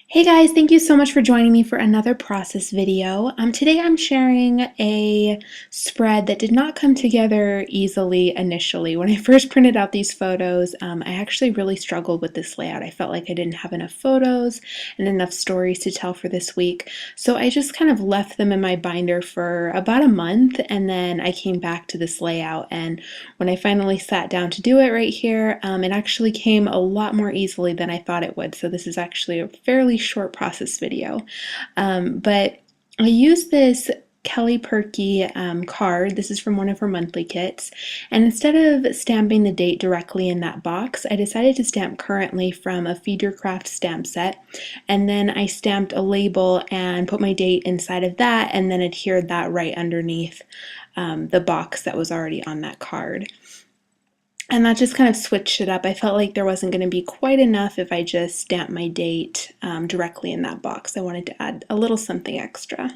Hey guys, thank you so much for joining me for another process video. Today I'm sharing a spread that did not come together easily initially. When I first printed out these photos, I actually really struggled with this layout. I felt like I didn't have enough photos and enough stories to tell for this week. So I just kind of left them in my binder for about a month, and then I came back to this layout. And when I finally sat down to do it right here, it actually came a lot more easily than I thought it would. So this is actually a fairly short process video. But I used this Kelly Perky card. This is from one of her monthly kits. And instead of stamping the date directly in that box, I decided to stamp currently from a Feed Your Craft stamp set. And then I stamped a label and put my date inside of that and then adhered that right underneath the box that was already on that card. And that just kind of switched it up. I felt like there wasn't going to be quite enough if I just stamped my date directly in that box. I wanted to add a little something extra.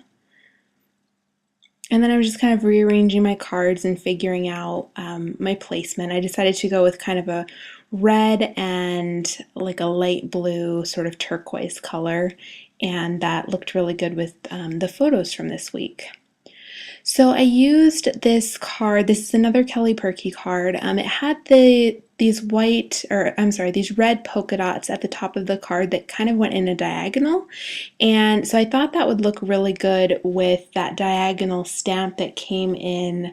And then I was just kind of rearranging my cards and figuring out my placement. I decided to go with kind of a red and like a light blue sort of turquoise color, and that looked really good with the photos from this week. So I used this card. This is another Kelly Perky card. It had these red polka dots at the top of the card that kind of went in a diagonal. And so I thought that would look really good with that diagonal stamp that came in,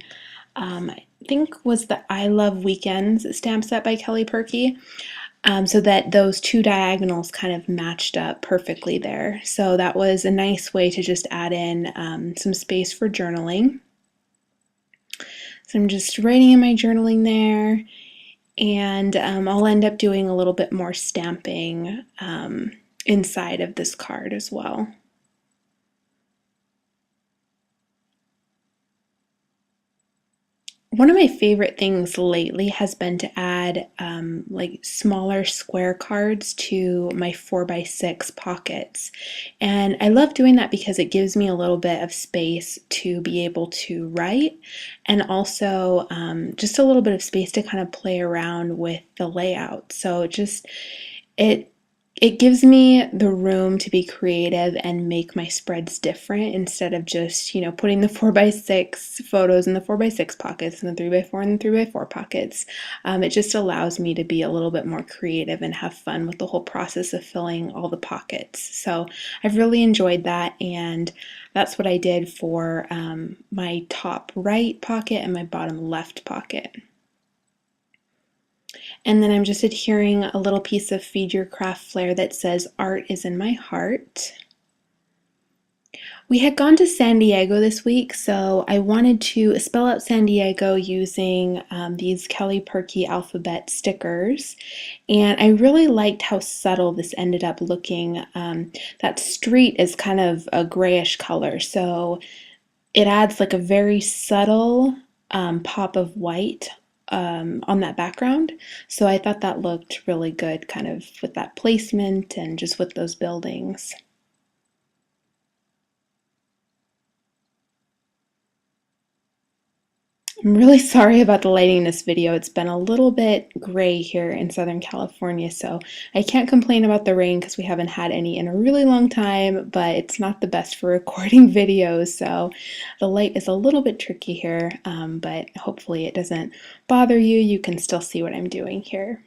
I think was the I Love Weekends stamp set by Kelly Perky. So that those two diagonals kind of matched up perfectly there. So that was a nice way to just add in some space for journaling. So I'm just writing in my journaling there, and I'll end up doing a little bit more stamping inside of this card as well. One of my favorite things lately has been to add like smaller square cards to my 4x6 pockets. And I love doing that because it gives me a little bit of space to be able to write, and also just a little bit of space to kind of play around with the layout. So it it gives me the room to be creative and make my spreads different instead of just, putting the 4x6 photos in the 4x6 pockets and the 3x4 in the 3x4 pockets. It just allows me to be a little bit more creative and have fun with the whole process of filling all the pockets. So I've really enjoyed that, and that's what I did for my top right pocket and my bottom left pocket. And then I'm just adhering a little piece of Feed Your Craft Flair that says, "Art is in my heart." We had gone to San Diego this week, so I wanted to spell out San Diego using these Kelly Perky alphabet stickers. And I really liked how subtle this ended up looking. That street is kind of a grayish color, so it adds like a very subtle pop of white on that background. So I thought that looked really good kind of with that placement and just with those buildings. I'm really sorry about the lighting in this video. It's been a little bit gray here in Southern California, so I can't complain about the rain because we haven't had any in a really long time, but it's not the best for recording videos, so the light is a little bit tricky here, but hopefully it doesn't bother you. You can still see what I'm doing here.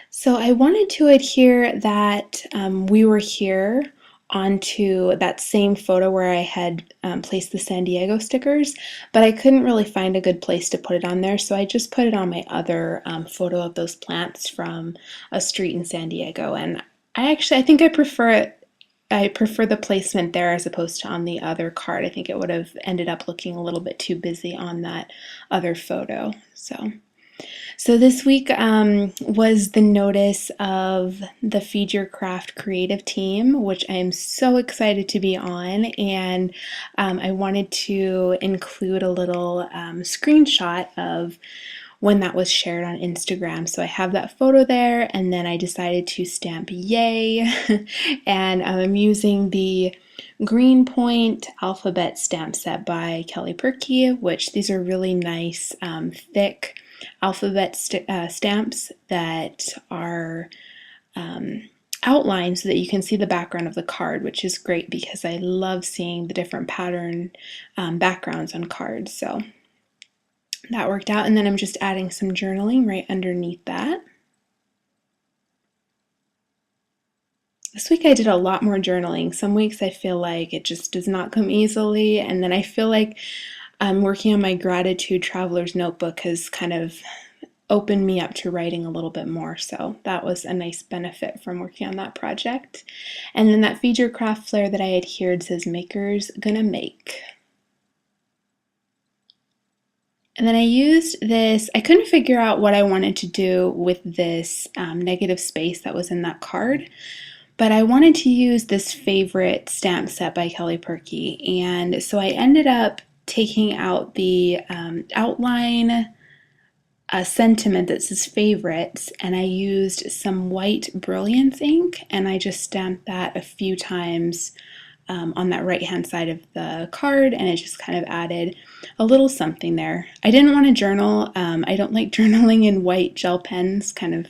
So I wanted to adhere that we were here onto that same photo where I had placed the San Diego stickers, but I couldn't really find a good place to put it on there, so I just put it on my other photo of those plants from a street in San Diego. And I think I prefer it. I prefer the placement there as opposed to on the other card. I think it would have ended up looking a little bit too busy on that other photo. So this week was the notice of the Feed Your Craft creative team, which I am so excited to be on, and I wanted to include a little screenshot of when that was shared on Instagram. So I have that photo there, and then I decided to stamp yay, and I'm using the Green Point alphabet stamp set by Kelly Perky, which these are really nice, thick alphabet stamps that are outline so that you can see the background of the card, which is great because I love seeing the different pattern backgrounds on cards. So that worked out, and then I'm just adding some journaling right underneath that. This week I did a lot more journaling. Some weeks I feel like it just does not come easily, and then I feel like I'm working on my gratitude traveler's notebook has kind of opened me up to writing a little bit more, so that was a nice benefit from working on that project. And then that feed your craft flare that I adhered says "Maker's Gonna Make." And then I used this, I couldn't figure out what I wanted to do with this negative space that was in that card, but I wanted to use this favorite stamp set by Kelly Purkey. And so I ended up taking out the outline sentiment that says favorites, and I used some white brilliance ink, and I just stamped that a few times on that right hand side of the card, and it just kind of added a little something there. I didn't want to journal. I don't like journaling in white gel pens, kind of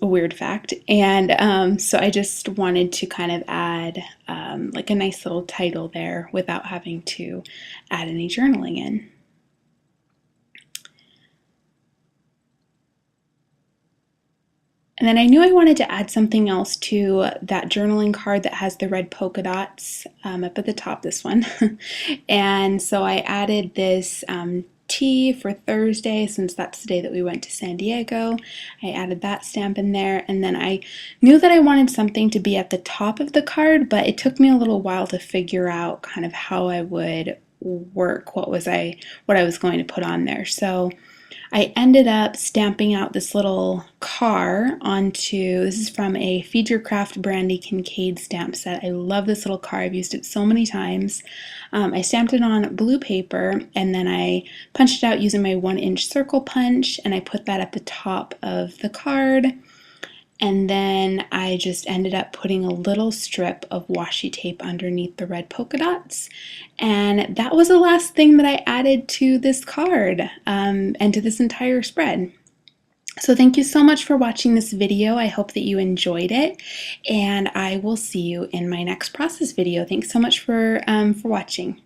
a weird fact, and so I just wanted to kind of add like a nice little title there without having to add any journaling in. And then I knew I wanted to add something else to that journaling card that has the red polka dots up at the top, this one. And so I added this T for Thursday, since that's the day that we went to San Diego. I added that stamp in there, and then I knew that I wanted something to be at the top of the card, but it took me a little while to figure out kind of how I would work what I was going to put on there. So I ended up stamping out this little car onto, this is from a Feed Your Craft Brandy Kincaid stamp set. I love this little car. I've used it so many times. I stamped it on blue paper, and then I punched it out using my 1-inch circle punch, and I put that at the top of the card. And then I just ended up putting a little strip of washi tape underneath the red polka dots. And that was the last thing that I added to this card and to this entire spread. So thank you so much for watching this video. I hope that you enjoyed it, and I will see you in my next process video. Thanks so much for watching.